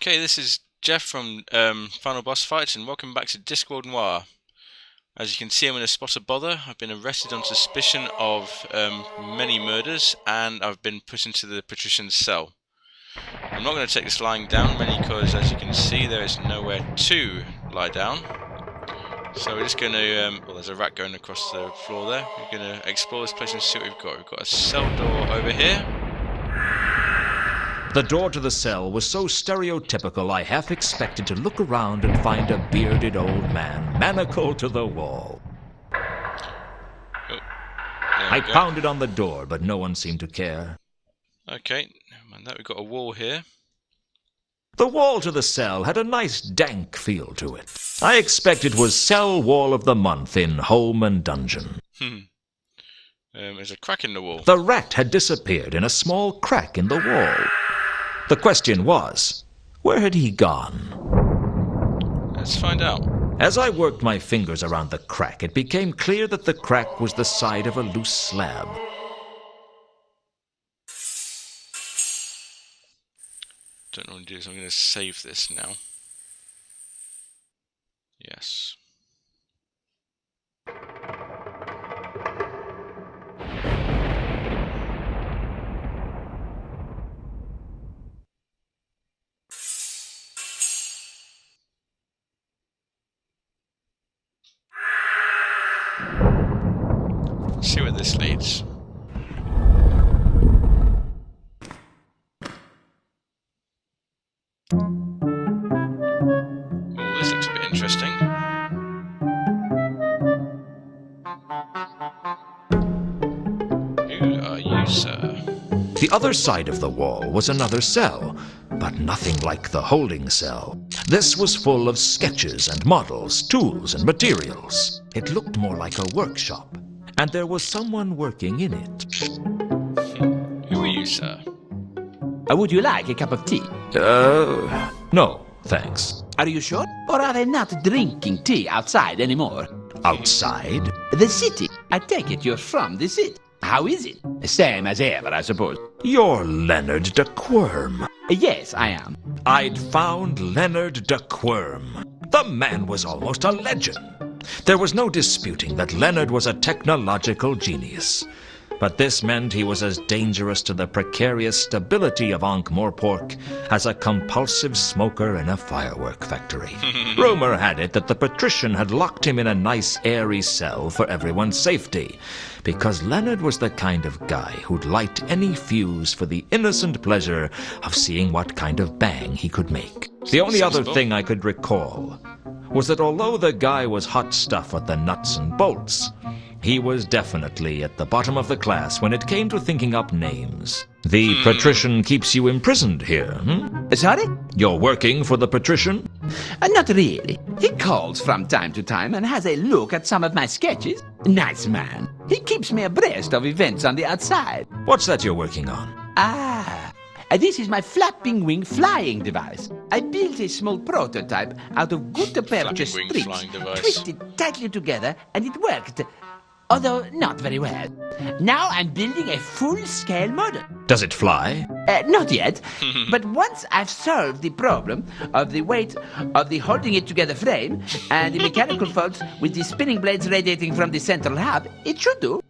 Okay, this is Geoff from Final Boss Fights, and welcome back to Discworld Noir. As you can see, I'm in a spot of bother. I've been arrested on suspicion of many murders, and I've been put into the patrician's cell. I'm not going to take this lying down, mainly because, as you can see, there is nowhere to lie down. So we're just going to, well, there's a rat going across the floor there. We're going to explore this place and see what we've got. We've got a cell door over here. The door to the cell was so stereotypical I half expected to look around and find a bearded old man manacled to the wall. I pounded on the door, but no one seemed to care. Okay, never mind that. We've got a wall here. The wall to the cell had a nice dank feel to it. I expect it was Cell Wall of the Month in Home and Dungeon. There's a crack in the wall. The rat had disappeared in a small crack in the wall. The question was, where had he gone? Let's find out. As I worked my fingers around the crack, it became clear that the crack was the side of a loose slab. Don't know what to do, so I'm going to save this now. Yes. Let's see where this leads. Oh, this looks a bit interesting. Who are you, sir? The other side of the wall was another cell, but nothing like the holding cell. This was full of sketches and models, tools and materials. It looked more like a workshop, and there was someone working in it. Who are you, sir? Would you like a cup of tea? No, thanks. Are you sure? Or are they not drinking tea outside anymore? Outside? The city. I take it you're from the city. How is it? Same as ever, I suppose. You're Leonard de Quirm. Yes, I am. I'd found Leonard de Quirm. The man was almost a legend. There was no disputing that Leonard was a technological genius. But this meant he was as dangerous to the precarious stability of Ankh-Morpork as a compulsive smoker in a firework factory. Rumor had it that the patrician had locked him in a nice airy cell for everyone's safety, because Leonard was the kind of guy who'd light any fuse for the innocent pleasure of seeing what kind of bang he could make. The only other thing I could recall was that although the guy was hot stuff with the nuts and bolts, he was definitely at the bottom of the class when it came to thinking up names. The patrician keeps you imprisoned here, Sorry? You're working for the patrician? Not really. He calls from time to time and has a look at some of my sketches. Nice man. He keeps me abreast of events on the outside. What's that you're working on? This is my flapping wing flying device. I built a small prototype out of gutta-percha Flapping wing strips, flying device. twisted tightly together, and it worked. Although not very well. Now I'm building a full-scale model. Does it fly? Not yet, but once I've solved the problem of the weight of the holding it together frame and the mechanical faults with the spinning blades radiating from the central hub, it should do.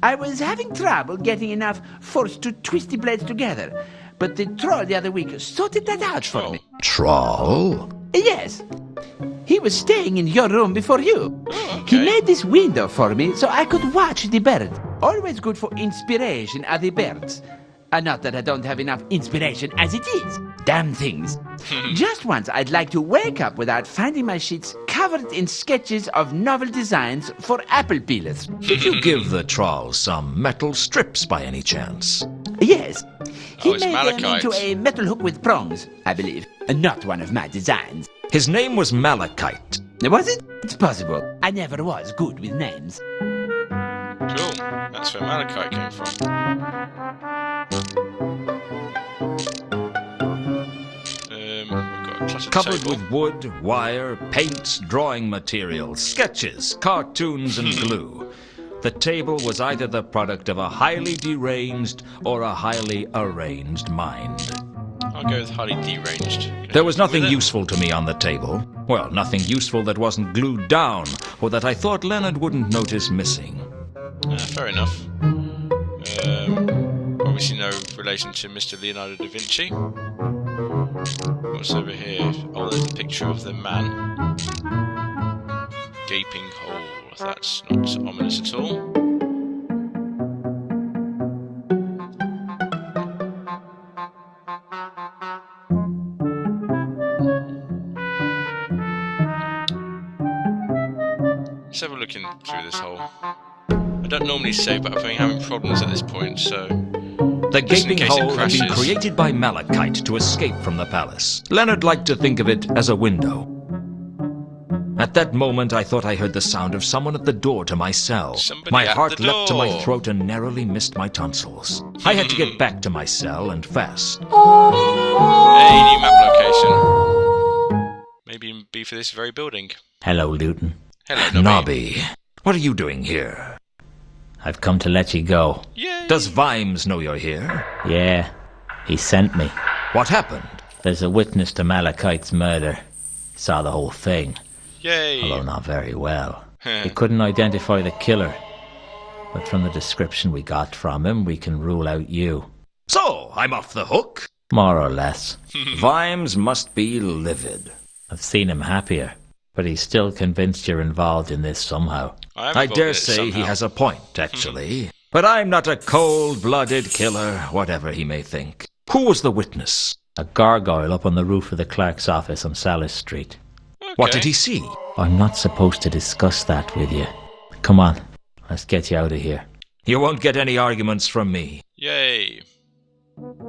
I was having trouble getting enough force to twist the blades together, but the troll the other week sorted that out for me. Troll? Yes. He was staying in your room before you. Oh, He okay. made this window for me so I could watch the bird. Always good for inspiration are the birds. Not that I don't have enough inspiration as it is. Damn things. Just once I'd like to wake up without finding my sheets covered in sketches of novel designs for apple peelers. Did you give the troll some metal strips by any chance? Yes. He it's made them malachite. into a metal hook with prongs, I believe. Not one of my designs. His name was Malachite. Was it? It's possible. I never was good with names. Cool. That's where malachite came from. We've got a cluttered Covered table. with wood, wire, paints, drawing materials, sketches, cartoons, and glue. The table was either the product of a highly deranged or a highly arranged mind. I'll go with highly deranged. There was nothing With it? useful to me on the table. Well, nothing useful that wasn't glued down, or that I thought Leonard wouldn't notice missing. Fair enough. Obviously no relation to Mr. Leonardo da Vinci. What's over here? Oh, there's a picture of the man. Gaping hole. That's not ominous at all. Let's have a look in through this hole. I don't normally save, but I'm having problems at this point, so... The Just in gaping case it hole had been crashes. created by Malachite to escape from the palace. Leonard liked to think of it as a window. At that moment, I thought I heard the sound of someone at the door to my cell. Somebody My at heart the leapt to my door. throat and narrowly missed my tonsils. I had to get back to my cell and fast. Hey, new map location. Maybe be for this very building. Hello, Luton. Hello, Nobby. Nobby, what are you doing here? I've come to let you go. Yay! Does Vimes know you're here? Yeah, he sent me. What happened? There's a witness to Malachite's murder. Saw the whole thing, Yay! although not very well. He couldn't identify the killer, but from the description we got from him, we can rule out you. So, I'm off the hook? More or less. Vimes must be livid. I've seen him happier, but he's still convinced you're involved in this somehow. am I involved dare in it say he somehow. has a point, actually. But I'm not a cold-blooded killer, whatever he may think. Who was the witness? A gargoyle up on the roof of the clerk's office on Salis Street. What Okay. did he see? I'm not supposed to discuss that with you. Come on, let's get you out of here. You won't get any arguments from me. Yay!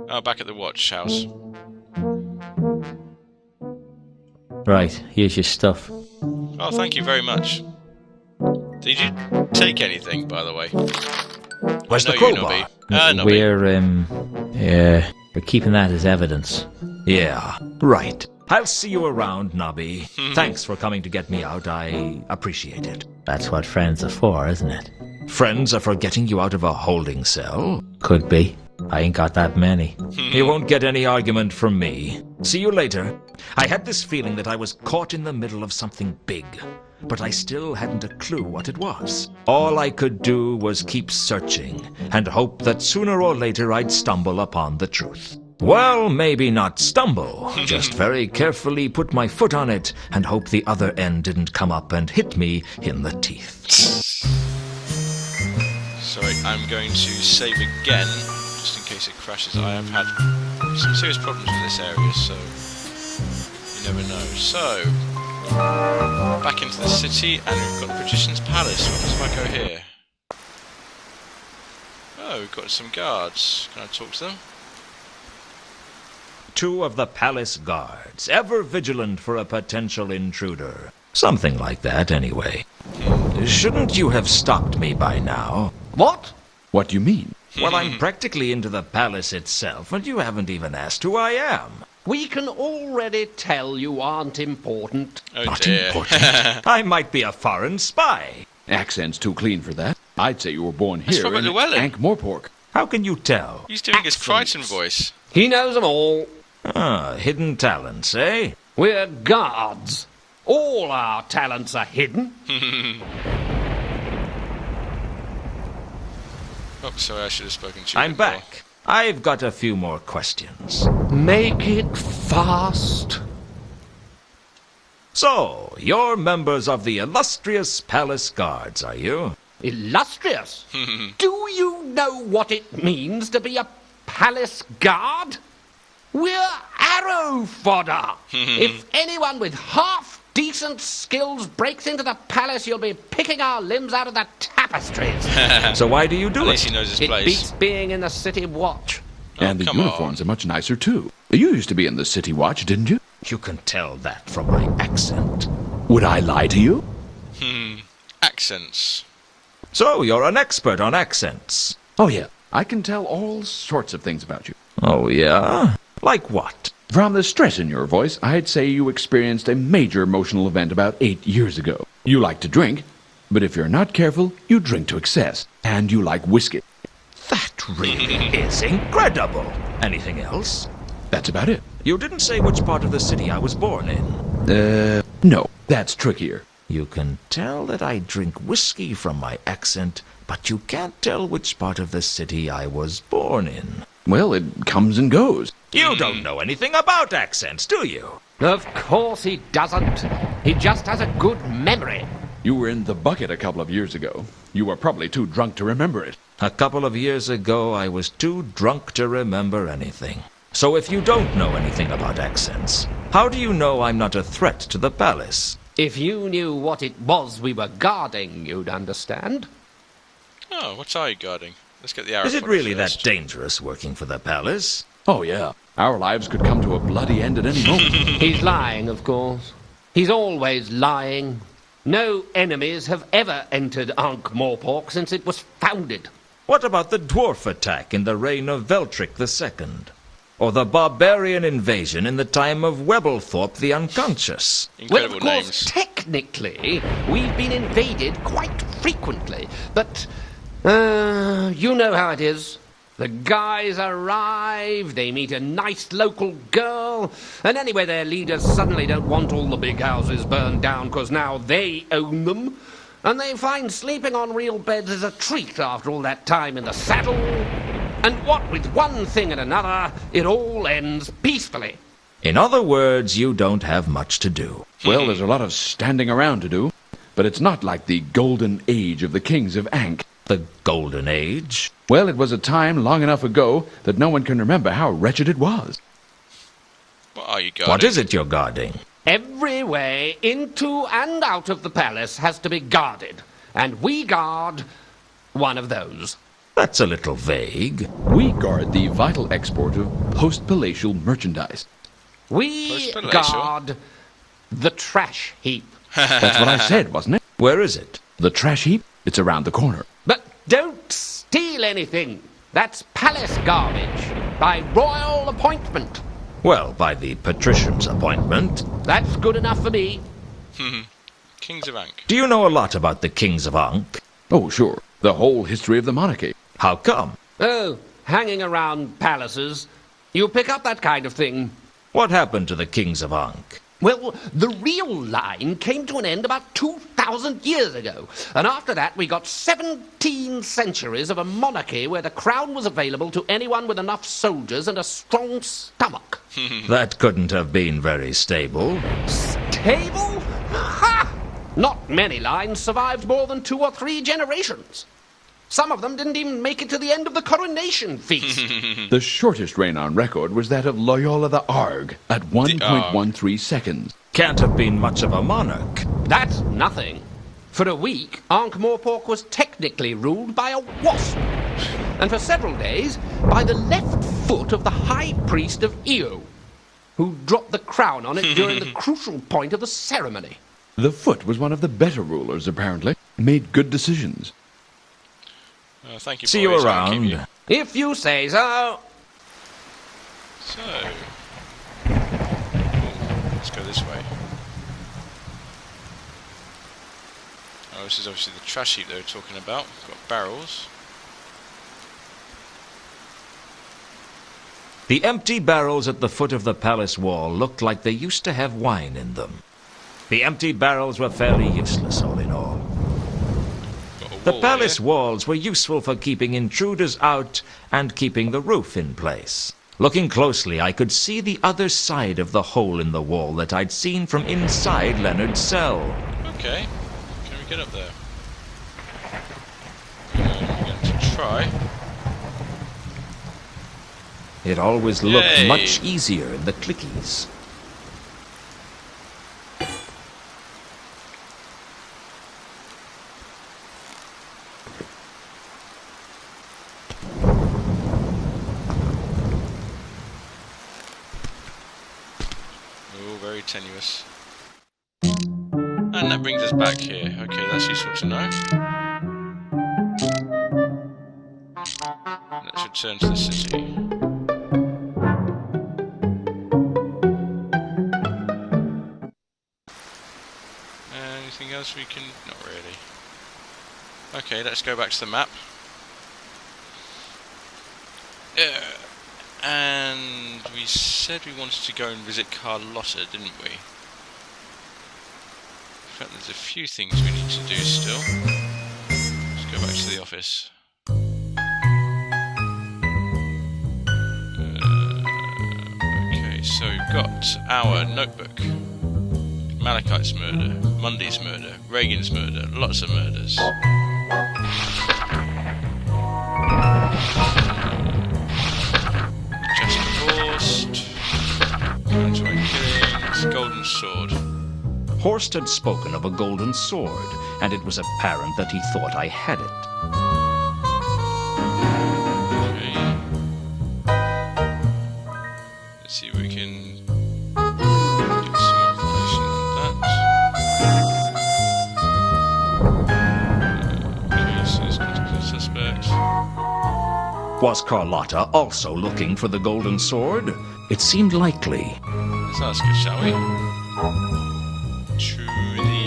Oh, back at the watch house. Right, here's your stuff. Oh, thank you very much. Did you take anything, by the way? Where's I the know you, crowbar? Nobby. We're keeping that as evidence. Yeah, right. I'll see you around, Nobby. Thanks for coming to get me out. I appreciate it. That's what friends are for, isn't it? Friends are for getting you out of a holding cell. Could be. I ain't got that many. You won't get any argument from me. See you later. I had this feeling that I was caught in the middle of something big, but I still hadn't a clue what it was. All I could do was keep searching and hope that sooner or later I'd stumble upon the truth. Well, maybe not stumble, just very carefully put my foot on it and hope the other end didn't come up and hit me in the teeth. Sorry, I'm going to save again, just in case it crashes. I have had some serious problems with this area, so you never know. So, back into the city, and we've got the Magician's Palace. What happens if I go here? Oh, we've got some guards. Can I talk to them? Two of the palace guards, ever vigilant for a potential intruder. Something like that, anyway. Shouldn't you have stopped me by now? What? What do you mean? Well, I'm practically into the palace itself, and you haven't even asked who I am. We can already tell you aren't important. Oh Not dear. important. I might be a foreign spy. Accent's too clean for that. I'd say you were born That's here Robert in Llewellyn. Ankh-Morpork. How can you tell? He's doing his Crichton voice. He knows them all. Ah, hidden talents, eh? We're guards. All our talents are hidden. Oh, sorry, I should have spoken to you. I'm before. back. I've got a few more questions. Make it fast. So, you're members of the illustrious palace guards, are you? Illustrious. Do you know what it means to be a palace guard? We're arrow fodder. If anyone with half decent skills breaks into the palace, you'll be picking our limbs out of the tapestries. So why do you do At least it? he knows his It place. beats being in the city watch. And the come uniforms are much nicer, too. You used to be in the City Watch, didn't you? You can tell that from my accent. Would I lie to you? Accents. So, you're an expert on accents. Oh, yeah. I can tell all sorts of things about you. Oh, yeah? Like what? From the stress in your voice, I'd say you experienced a major emotional event about 8 years ago. You like to drink, but if you're not careful, you drink to excess. And you like whiskey. That really is incredible. Anything else? That's about it. You didn't say which part of the city I was born in. No, that's trickier. You can tell that I drink whiskey from my accent, but you can't tell which part of the city I was born in. Well, it comes and goes. You don't know anything about accents, do you? Of course he doesn't. He just has a good memory. You were in the bucket a couple of years ago. You were probably too drunk to remember it. A couple of years ago, I was too drunk to remember anything. So if you don't know anything about accents, how do you know I'm not a threat to the palace? If you knew what it was we were guarding, you'd understand. Oh, what are you guarding? Let's get the arrow. Is it fodder really first. that dangerous working for the palace? Oh, yeah. Our lives could come to a bloody end at any moment. He's lying, of course. He's always lying. No enemies have ever entered Ankh-Morpork since it was founded. What about the dwarf attack in the reign of Veltric II? Or the barbarian invasion in the time of Webblethorpe the Unconscious? Incredible Well, of course, names. technically, we've been invaded quite frequently, but, you know how it is. The guys arrive, they meet a nice local girl, and anyway, their leaders suddenly don't want all the big houses burned down because now they own them, and they find sleeping on real beds is a treat after all that time in the saddle. And what with one thing and another, it all ends peacefully. In other words, you don't have much to do. Well, there's a lot of standing around to do, but it's not like the golden age of the kings of Ankh. The Golden Age? Well, it was a time long enough ago that no one can remember how wretched it was. What are you guarding? What is it you're guarding? Every way into and out of the palace has to be guarded, and we guard one of those. That's a little vague. We guard the vital export of post-palatial merchandise. We Post-palatial? guard the trash heap. That's what I said, wasn't it? Where is it? The trash heap? It's around the corner. But don't steal anything. That's palace garbage by royal appointment. Well, by the patrician's appointment. That's good enough for me. Kings of Ankh. Do you know a lot about the kings of Ankh? Oh, sure. The whole history of the monarchy. How come? Oh, hanging around palaces. You pick up that kind of thing. What happened to the kings of Ankh? Well, the real line came to an end about 2,000 years ago. And after that, we got 17 centuries of a monarchy where the crown was available to anyone with enough soldiers and a strong stomach. That couldn't have been very stable. Stable? Ha! Not many lines survived more than 2 or 3 generations. Some of them didn't even make it to the end of the coronation feast. The shortest reign on record was that of Loyola the Arg at 1.13 seconds. Can't have been much of a monarch. That's nothing. For a week, Ankh-Morpork was technically ruled by a wasp. And for several days, by the left foot of the high priest of Io, who dropped the crown on it during the crucial point of the ceremony. The foot was one of the better rulers, apparently. Made good decisions. Thank you, See you boys. I'll keep around. If you say so. So, let's go this way. Oh, this is obviously the trash heap they were talking about. Got barrels. The empty barrels at the foot of the palace wall looked like they used to have wine in them. The empty barrels were fairly useless, all in all. Got a The wall palace here. walls were useful for keeping intruders out and keeping the roof in place. Looking closely, I could see the other side of the hole in the wall that I'd seen from inside Leonard's cell. Okay. Can we get up there? We're going to try. It always looked Yay. much easier in the clickies. Oh, very tenuous. And that brings us back here. Okay, that's useful to know. Let's return to the city. Anything else we can... Not really. Okay, let's go back to the map. And we said we wanted to go and visit Carlotta, didn't we? In fact, there's a few things we need to do still. Let's go back to the office. Okay, so we've got our notebook. Malachite's murder, Mundy's murder, Reagan's murder, lots of murders. Jasper Horst, Antoine Killings, Golden Sword. Horst had spoken of a golden sword, and it was apparent that he thought I had it. Okay. Let's see if we can get some information on that. Okay, so there's contact with the suspect. Was Carlotta also looking for the golden sword? It seemed likely. Let's ask her, shall we? To the...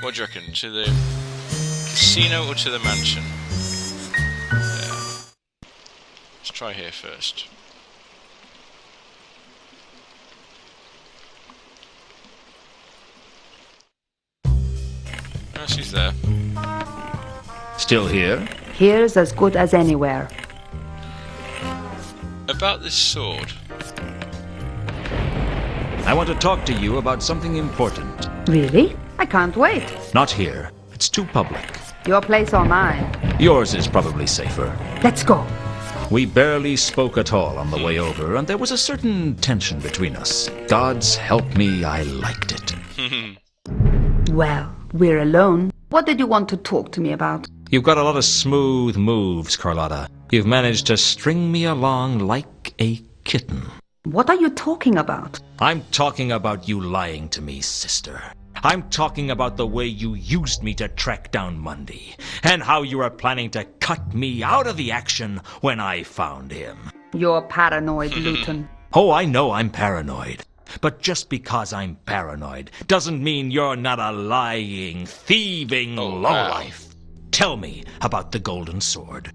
What do you reckon? To the casino or to the mansion? Yeah. Let's try here first. Oh, she's there. Still here? Here's as good as anywhere. About this sword. I want to talk to you about something important. Really? I can't wait. Not here. It's too public. Your place or mine? Yours is probably safer. Let's go. We barely spoke at all on the way over, and there was a certain tension between us. God's help me, I liked it. Well, we're alone. What did you want to talk to me about? You've got a lot of smooth moves, Carlotta. You've managed to string me along like a kitten. What are you talking about? I'm talking about you lying to me, sister. I'm talking about the way you used me to track down Mundy, and how you were planning to cut me out of the action when I found him. You're paranoid, Luton. Oh, I know I'm paranoid. But just because I'm paranoid doesn't mean you're not a lying, thieving lowlife. Tell me about the golden sword.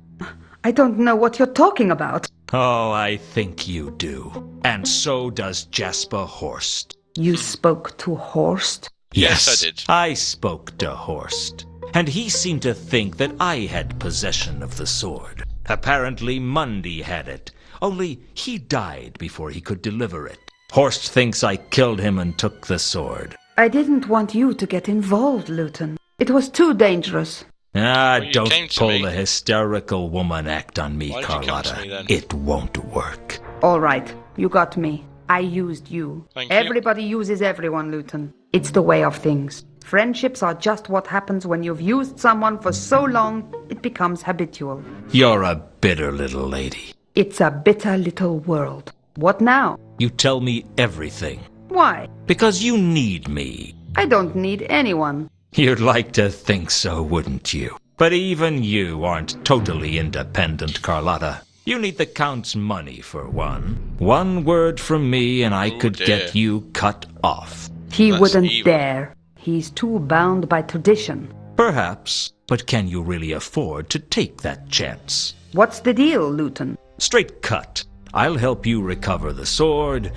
I don't know what you're talking about. Oh, I think you do. And so does Jasper Horst. You spoke to Horst? Yes, I did. I spoke to Horst. And he seemed to think that I had possession of the sword. Apparently Mundy had it. Only he died before he could deliver it. Horst thinks I killed him and took the sword. I didn't want you to get involved, Luton. It was too dangerous. Ah, Well, you don't came to pull me. the hysterical woman act on me, Why did you come to Carlotta. me then? It won't work. All right, you got me. I used you. Thank you. Everybody uses everyone, Luton. It's the way of things. Friendships are just what happens when you've used someone for so long, it becomes habitual. You're a bitter little lady. It's a bitter little world. What now? You tell me everything. Why? Because you need me. I don't need anyone. You'd like to think so, wouldn't you? But even you aren't totally independent, Carlotta. You need the Count's money, for one. One word from me and I could dear. get you cut off. He That's wouldn't evil. dare. He's too bound by tradition. Perhaps, but can you really afford to take that chance? What's the deal, Luton? Straight cut. I'll help you recover the sword.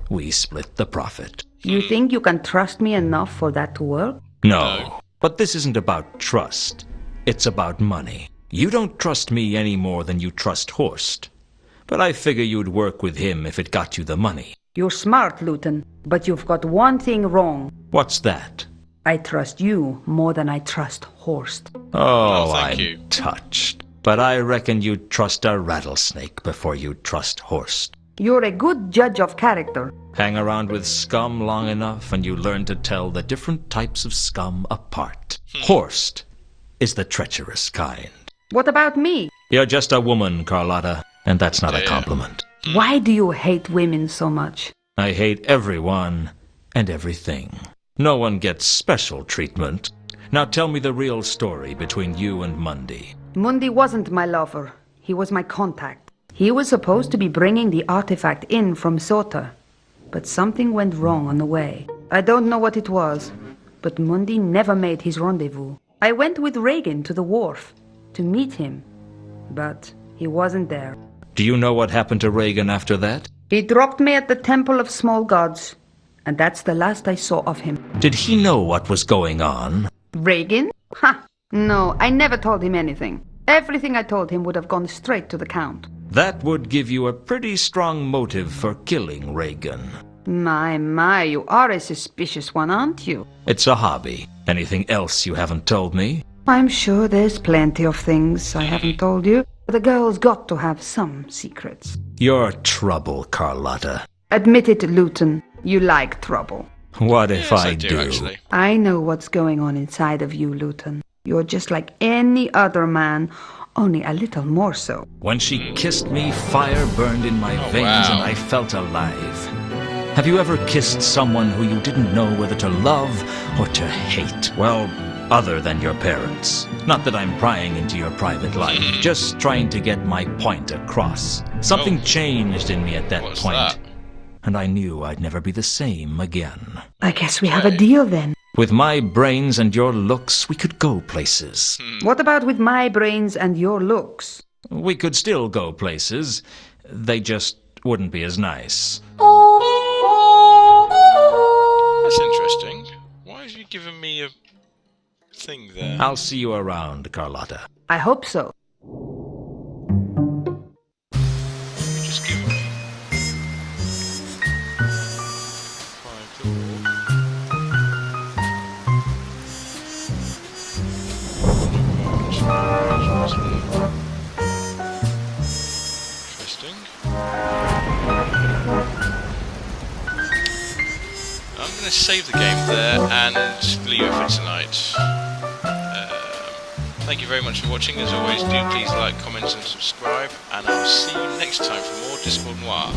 We split the profit. You think you can trust me enough for that to work? No, but this isn't about trust. It's about money. You don't trust me any more than you trust Horst. But I figure you'd work with him if it got you the money. You're smart, Luton, but you've got one thing wrong. What's that? I trust you more than I trust Horst. Oh, thank I'm you. touched. But I reckon you'd trust a rattlesnake before you'd trust Horst. You're a good judge of character. Hang around with scum long enough and you learn to tell the different types of scum apart. Horst is the treacherous kind. What about me? You're just a woman, Carlotta, and that's not a Dear. compliment. Why do you hate women so much? I hate everyone and everything. No one gets special treatment. Now tell me the real story between you and Mundy. Mundy wasn't my lover. He was my contact. He was supposed to be bringing the artifact in from Sota. But something went wrong on the way. I don't know what it was, but Mundy never made his rendezvous. I went with Reagan to the wharf to meet him, but He wasn't there. Do you know what happened to Reagan after that? He dropped me at the Temple of Small Gods, and that's the last I saw of him. Did he know what was going on? Reagan? Ha! No, I never told him anything. Everything I told him would have gone straight to the Count. That would give you a pretty strong motive for killing Reagan. My, you are a suspicious one, aren't you? It's a hobby. Anything else you haven't told me? I'm sure there's plenty of things I haven't told you. The girl's got to have some secrets. You're trouble, Carlotta. Admit it, Luton. You like trouble. What if Yes, I do, actually. I know what's going on inside of you, Luton. You're just like any other man, only a little more so. When she kissed me, fire burned in my veins wow. and I felt alive. Have you ever kissed someone who you didn't know whether to love or to hate? Well, other than your parents. Not that I'm prying into your private life, just trying to get my point across. Something changed in me at that What's point, that? and I knew I'd never be the same again. I guess we have a deal then. With my brains and your looks, we could go places. What about with my brains and your looks? We could still go places. They just wouldn't be as nice. That's interesting. Why have you given me a thing there? I'll see you around, Carlotta. I hope so. You just given me 5 gold. Interesting. I'm going to save the game there and leave it for tonight. Thank you very much for watching. As always, do please like, comment and subscribe, and I'll see you next time for more Discworld Noir.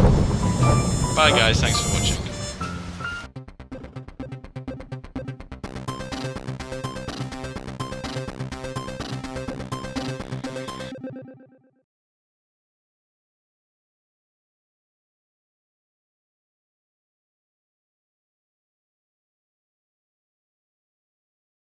Bye guys, thanks for watching.